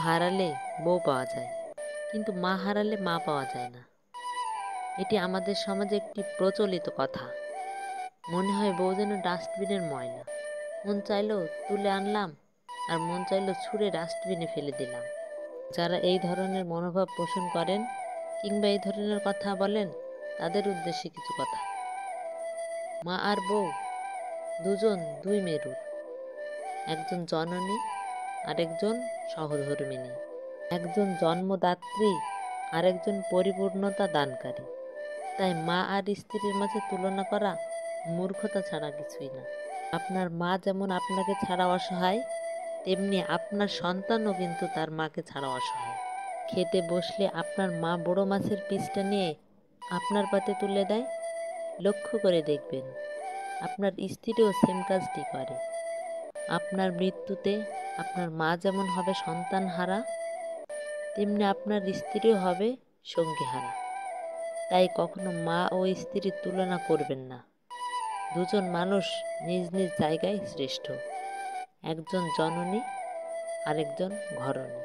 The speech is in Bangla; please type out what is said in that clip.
হারালে বউ পাওয়া যায়, কিন্তু মা হারালে মা পাওয়া যায় না। এটি আমাদের সমাজে একটি প্রচলিত কথা। মনে হয় বউ যেন ডাস্টবিনের ময়লা, মন চাইলো তুলে আনলাম আর মন চাইলো ছুঁড়ে ডাস্টবিনে ফেলে দিলাম। যারা এই ধরনের মনোভাব পোষণ করেন কিংবা এই ধরনের কথা বলেন, তাদের উদ্দেশ্যে কিছু কথা। মা আর বউ দুজন দুই মেরুর, একজন জননী আরেকজন সহধর্মিণী, একজন জন্মদাত্রী আরেকজন পরিপূর্ণতা দানকারী। তাই মা আর স্ত্রীর মাঝে তুলনা করা মূর্খতা ছাড়া কিছুই না। আপনার মা যেমন আপনাকে ছাড়া অসহায়, তেমনি আপনার সন্তানও কিন্তু তার মাকে ছাড়া অসহায়। খেতে বসলে আপনার মা বড় মাছের পিসটা নিয়ে আপনার পাতে তুলে দেয়, লক্ষ্য করে দেখবেন আপনার স্ত্রীও সেম কাজটি করে। আপনার মৃত্যুতে আপনার মা যেমন হবে সন্তান হারা, তেমনি আপনার স্ত্রীও হবে সঙ্গী হারা। তাই কখনো মা ও স্ত্রীর তুলনা করবেন না। দুজন মানুষ নিজ নিজ জায়গায় শ্রেষ্ঠ, একজন জননী আরেকজন ঘরণী।